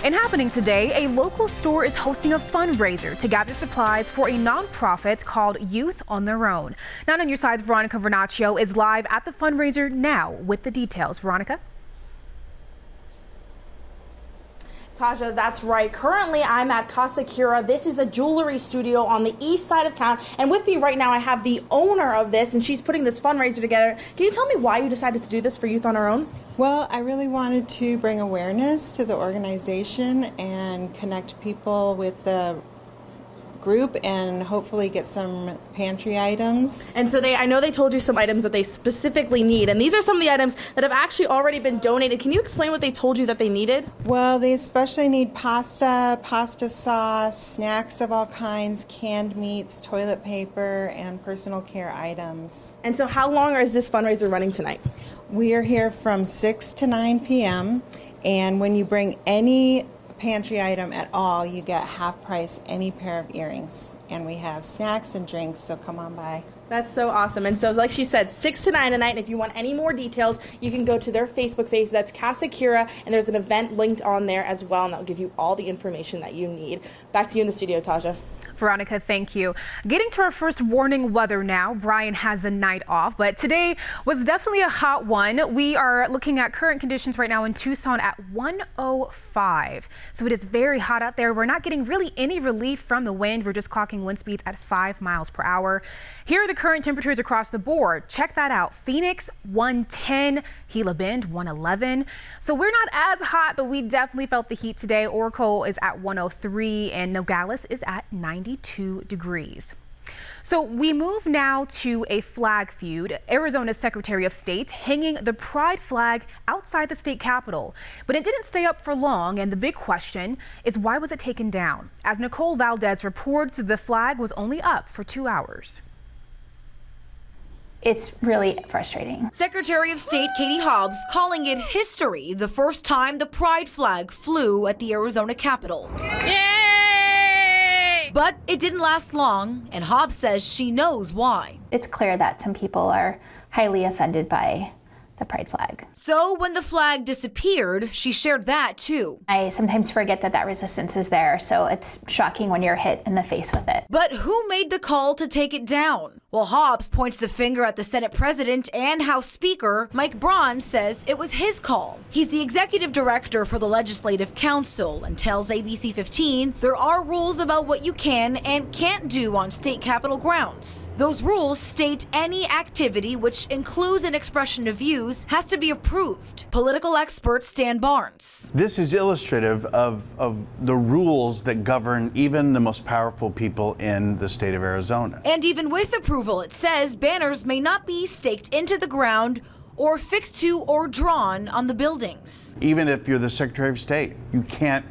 And happening today, a local store is hosting a fundraiser to gather supplies for a nonprofit called Youth on Their Own. Now on your side's Veronica Vernaccio is live at the fundraiser now with the details. Veronica? Tasha, that's right. Currently, I'm at Casa Cura. This is a jewelry studio on the east side of town. And with me right now, I have the owner of this, and she's putting this fundraiser together. Can you tell me why you decided to do this for Youth on Our Own? Well, I really wanted to bring awareness to the organization and connect people with the group and hopefully get some pantry items. And so I know they told you some items that they specifically need, and these are some of the items that have actually already been donated. Can you explain what they told you that they needed? Well, they especially need pasta sauce, snacks of all kinds, canned meats, toilet paper, and personal care items. And so how long is this fundraiser running tonight? We are here from 6 to 9 p.m. and when you bring any pantry item at all, you get half price any pair of earrings. And we have snacks and drinks, so come on by. That's so awesome. And so like she said, 6 to 9 tonight. And if you want any more details, you can go to their Facebook page. That's Casa Cura, and there's an event linked on there as well, and that'll give you all the information that you need. Back to you in the studio, Tasha. Veronica, thank you. Getting to our first warning weather now. Brian has the night off, but today was definitely a hot one. We are looking at current conditions right now in Tucson at 105. So it is very hot out there. We're not getting really any relief from the wind. We're just clocking wind speeds at 5 miles per hour. Here are the current temperatures across the board. Check that out. Phoenix 110, Gila Bend 111. So we're not as hot, but we definitely felt the heat today. Oracle is at 103 and Nogales is at 92 degrees. So we move now to a flag feud. Arizona's Secretary of State hanging the pride flag outside the state capitol. But it didn't stay up for long, and the big question is why was it taken down? As Nicole Valdez reports, the flag was only up for 2 hours. It's really frustrating. Secretary of State Katie Hobbs calling it history the first time the pride flag flew at the Arizona Capitol. Yay! But it didn't last long, and Hobbs says she knows why. It's clear that some people are highly offended by the pride flag. So when the flag disappeared, she shared that too. I sometimes forget that resistance is there, so it's shocking when you're hit in the face with it. But who made the call to take it down? Well, Hobbs points the finger at the Senate President and House Speaker. Mike Braun says it was his call. He's the executive director for the Legislative Council and tells ABC 15 there are rules about what you can and can't do on state capitol grounds. Those rules state any activity which includes an expression of views has to be approved. Political expert Stan Barnes. This is illustrative of the rules that govern even the most powerful people in the state of Arizona. And even with approval, it says banners may not be staked into the ground or fixed to or drawn on the buildings. Even if you're the Secretary of State, you can't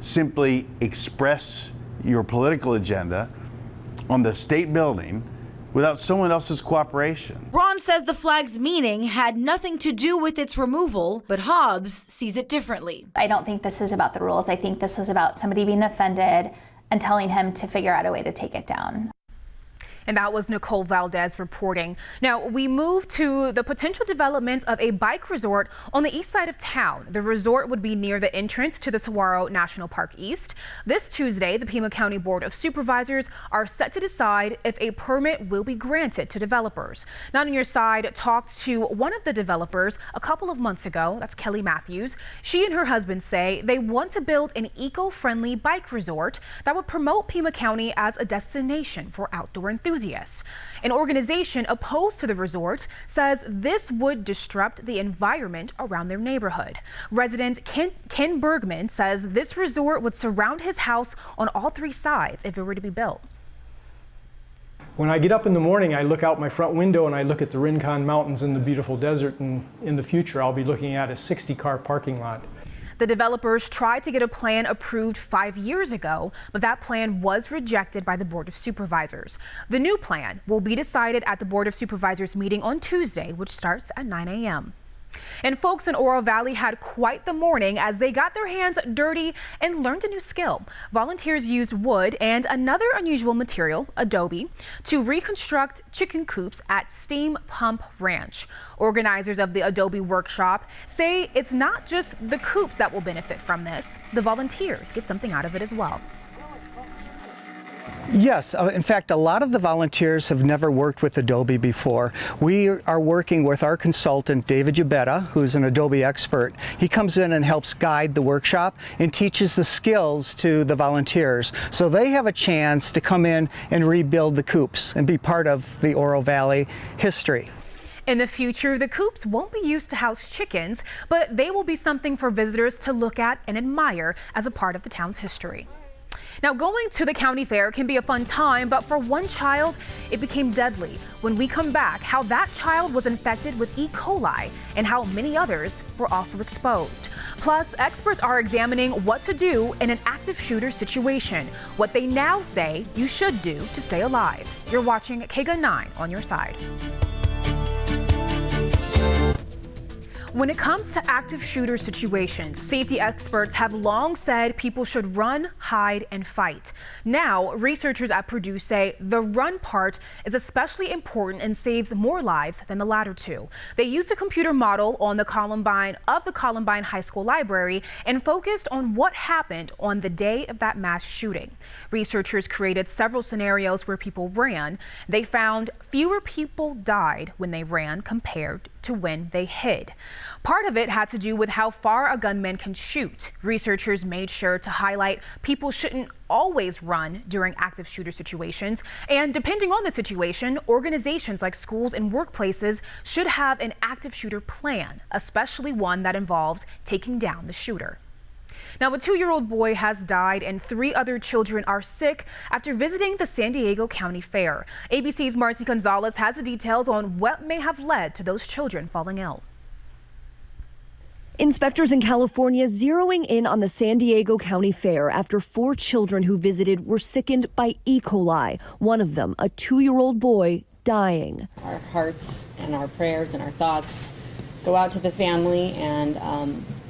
simply express your political agenda on the state building without someone else's cooperation. Braun says the flag's meaning had nothing to do with its removal, but Hobbs sees it differently. I don't think this is about the rules. I think this is about somebody being offended and telling him to figure out a way to take it down. And that was Nicole Valdez reporting. Now we move to the potential development of a bike resort on the east side of town. The resort would be near the entrance to the Saguaro National Park East. This Tuesday, the Pima County Board of Supervisors are set to decide if a permit will be granted to developers. Now on your side talked to one of the developers a couple of months ago. That's Kelly Matthews. She and her husband say they want to build an eco-friendly bike resort that would promote Pima County as a destination for outdoor enthusiasts. An organization opposed to the resort says this would disrupt the environment around their neighborhood. Resident Ken Bergman says this resort would surround his house on all 3 sides if it were to be built. When I get up in the morning, I look out my front window and I look at the Rincon Mountains and the beautiful desert, and in the future I'll be looking at a 60-car parking lot. The developers tried to get a plan approved 5 years ago, but that plan was rejected by the Board of Supervisors. The new plan will be decided at the Board of Supervisors meeting on Tuesday, which starts at 9 a.m. And folks in Oro Valley had quite the morning as they got their hands dirty and learned a new skill. Volunteers used wood and another unusual material, adobe, to reconstruct chicken coops at Steam Pump Ranch. Organizers of the adobe workshop say it's not just the coops that will benefit from this. The volunteers get something out of it as well. Yes, in fact, a lot of the volunteers have never worked with Adobe before. We are working with our consultant, David Ubetta, who's an Adobe expert. He comes in and helps guide the workshop and teaches the skills to the volunteers. So they have a chance to come in and rebuild the coops and be part of the Oro Valley history. In the future, the coops won't be used to house chickens, but they will be something for visitors to look at and admire as a part of the town's history. Now, going to the county fair can be a fun time, but for one child, it became deadly. When we come back, how that child was infected with E. coli and how many others were also exposed. Plus, experts are examining what to do in an active shooter situation, what they now say you should do to stay alive. You're watching KGUN 9 on your side. When it comes to active shooter situations, safety experts have long said people should run, hide, and fight. Now, researchers at Purdue say the run part is especially important and saves more lives than the latter two. They used a computer model on the Columbine High School library and focused on what happened on the day of that mass shooting. Researchers created several scenarios where people ran. They found fewer people died when they ran compared to when they hid. Part of it had to do with how far a gunman can shoot. Researchers made sure to highlight people shouldn't always run during active shooter situations. And depending on the situation, organizations like schools and workplaces should have an active shooter plan, especially one that involves taking down the shooter. Now, a 2-year-old boy has died and 3 other children are sick after visiting the San Diego County Fair. ABC's Marcy Gonzalez has the details on what may have led to those children falling ill. Inspectors in California zeroing in on the San Diego County Fair after 4 children who visited were sickened by E. coli, one of them a 2-year-old boy dying. Our hearts and our prayers and our thoughts go out to the family, and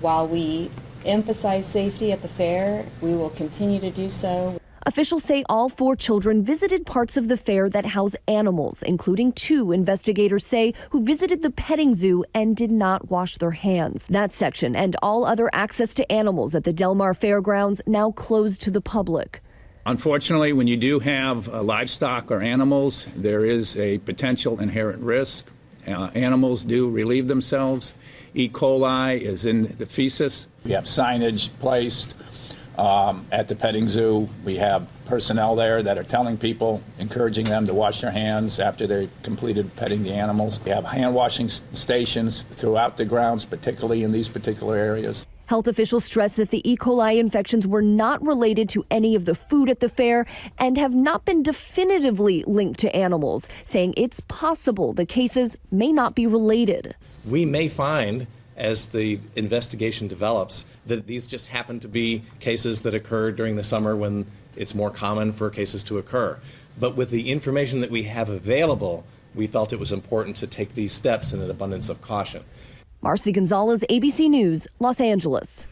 while we emphasize safety at the fair, we will continue to do so. Officials say all 4 children visited parts of the fair that house animals, including 2 investigators say who visited the petting zoo and did not wash their hands. That section and all other access to animals at the Del Mar Fairgrounds now closed to the public. Unfortunately, when you do have livestock or animals, there is a potential inherent risk. Animals do relieve themselves. E. coli is in the feces. We have signage placed at the petting zoo. We have personnel there that are telling people, encouraging them to wash their hands after they've completed petting the animals. We have hand washing stations throughout the grounds, particularly in these particular areas. Health officials stress that the E. coli infections were not related to any of the food at the fair and have not been definitively linked to animals, saying it's possible the cases may not be related. We may find, as the investigation develops, that these just happen to be cases that occur during the summer when it's more common for cases to occur. But with the information that we have available, we felt it was important to take these steps in an abundance of caution. Marcy Gonzalez, ABC News, Los Angeles.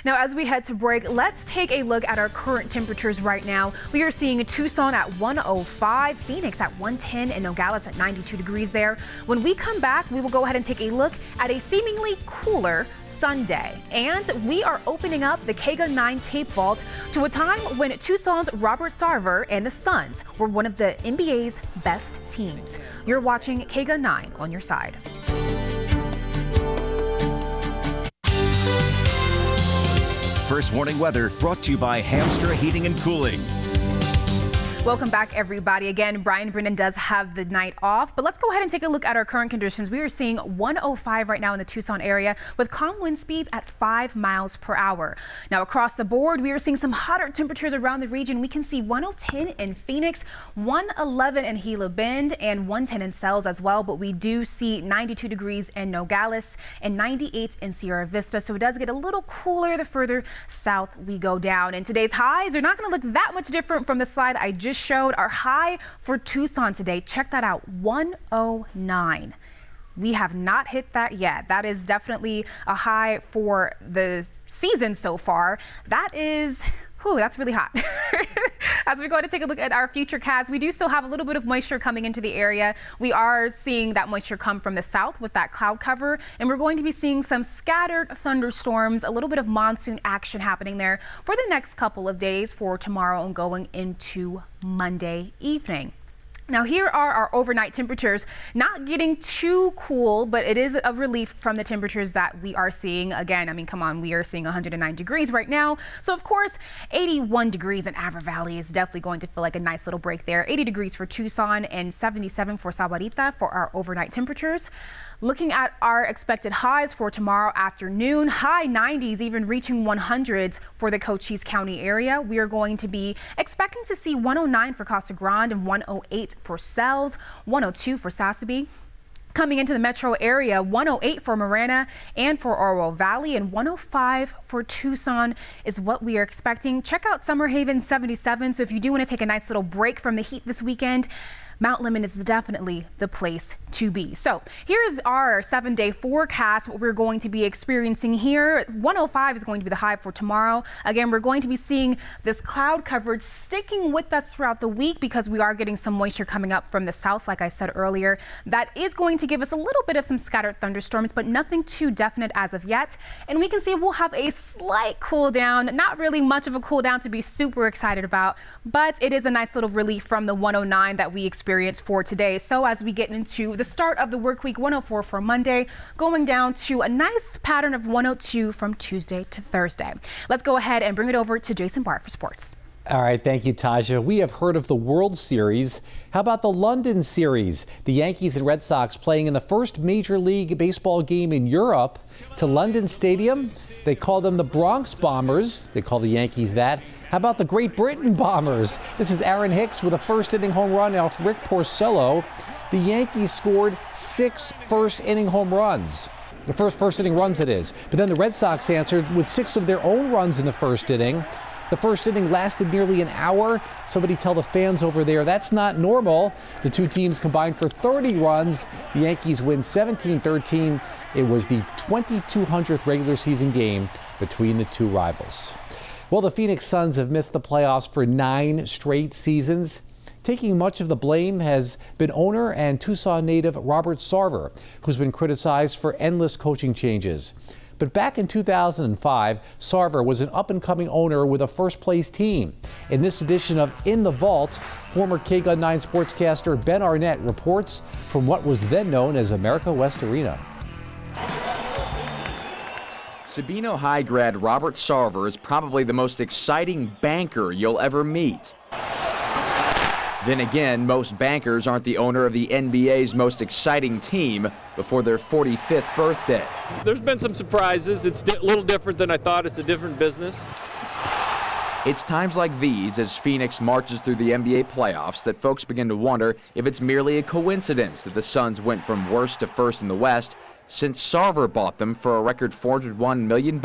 Now, as we head to break, let's take a look at our current temperatures right now. We are seeing Tucson at 105, Phoenix at 110, and Nogales at 92 degrees there. When we come back, we will go ahead and take a look at a seemingly cooler Sunday. And we are opening up the KGUN 9 tape vault to a time when Tucson's Robert Sarver and the Suns were one of the NBA's best teams. You're watching KGUN 9 on your side. First Warning Weather brought to you by Hamstra Heating and Cooling. Welcome back, everybody. Again, Brian Brennan does have the night off, but let's go ahead and take a look at our current conditions. We are seeing 105 right now in the Tucson area with calm wind speeds at 5 miles per hour. Now, across the board, we are seeing some hotter temperatures around the region. We can see 110 in Phoenix, 111 in Gila Bend, and 110 in Sells as well. But we do see 92 degrees in Nogales and 98 in Sierra Vista. So it does get a little cooler the further south we go down. And today's highs are not going to look that much different from the slide I just showed. Our high for Tucson today, check that out, 109. We have not hit that yet. That is definitely a high for the season so far. That is, that's really hot. As we go to take a look at our futurecast, we do still have a little bit of moisture coming into the area. We are seeing that moisture come from the south with that cloud cover, and we're going to be seeing some scattered thunderstorms, a little bit of monsoon action happening there for the next couple of days for tomorrow and going into Monday evening. Now here are our overnight temperatures, not getting too cool, but it is a relief from the temperatures that we are seeing. Again, I mean, come on, we are seeing 109 degrees right now. So of course, 81 degrees in Avra Valley is definitely going to feel like a nice little break there. 80 degrees for Tucson and 77 for Sahuarita for our overnight temperatures. Looking at our expected highs for tomorrow afternoon, high 90s, even reaching 100s for the Cochise County area. We are going to be expecting to see 109 for Casa Grande and 108 for Sells, 102 for Sassabee. Coming into the metro area, 108 for Marana and for Oro Valley, and 105 for Tucson is what we are expecting. Check out Summer Haven 77. So if you do want to take a nice little break from the heat this weekend, Mount Lemmon is definitely the place to be. So here's our 7-day forecast, what we're going to be experiencing here. 105 is going to be the high for tomorrow. Again, we're going to be seeing this cloud coverage sticking with us throughout the week because we are getting some moisture coming up from the south, like I said earlier. That is going to give us a little bit of some scattered thunderstorms, but nothing too definite as of yet. And we can see we'll have a slight cool down, not really much of a cool down to be super excited about, but it is a nice little relief from the 109 that we experienced for today. So as we get into the start of the work week, 104 for Monday, going down to a nice pattern of 102 from Tuesday to Thursday. Let's go ahead and bring it over to Jason Bart for sports. All right, thank you, Taja. We have heard of the World Series. How about the London Series? The Yankees and Red Sox playing in the first Major League Baseball game in Europe to London Stadium. They call them the Bronx Bombers. They call the Yankees that. How about the Great Britain Bombers? This is Aaron Hicks with a first-inning home run off Rick Porcello. The Yankees scored 6 first-inning home runs. The first-inning runs, it is. But then the Red Sox answered with 6 of their own runs in the first inning. The first inning lasted nearly an hour. Somebody tell the fans over there that's not normal. The two teams combined for 30 runs. The Yankees win 17-13. It was the 2,200th regular season game between the two rivals. Well, the Phoenix Suns have missed the playoffs for 9 straight seasons. Taking much of the blame has been owner and Tucson native Robert Sarver, who's been criticized for endless coaching changes. But back in 2005, Sarver was an up-and-coming owner with a first-place team. In this edition of In the Vault, former KGUN 9 sportscaster Ben Arnett reports from what was then known as America West Arena. Sabino High grad Robert Sarver is probably the most exciting banker you'll ever meet. Then again, most bankers aren't the owner of the NBA's most exciting team before their 45th birthday. There's been some surprises. It's a little different than I thought. It's a different business. It's times like these, as Phoenix marches through the NBA playoffs, that folks begin to wonder if it's merely a coincidence that the Suns went from worst to first in the West since Sarver bought them for a record $401 million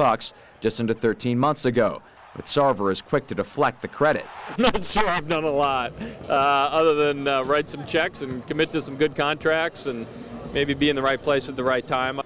just under 13 months ago. But Sarver is quick to deflect the credit. I'm not sure I've done a lot, other than write some checks and commit to some good contracts and maybe be in the right place at the right time.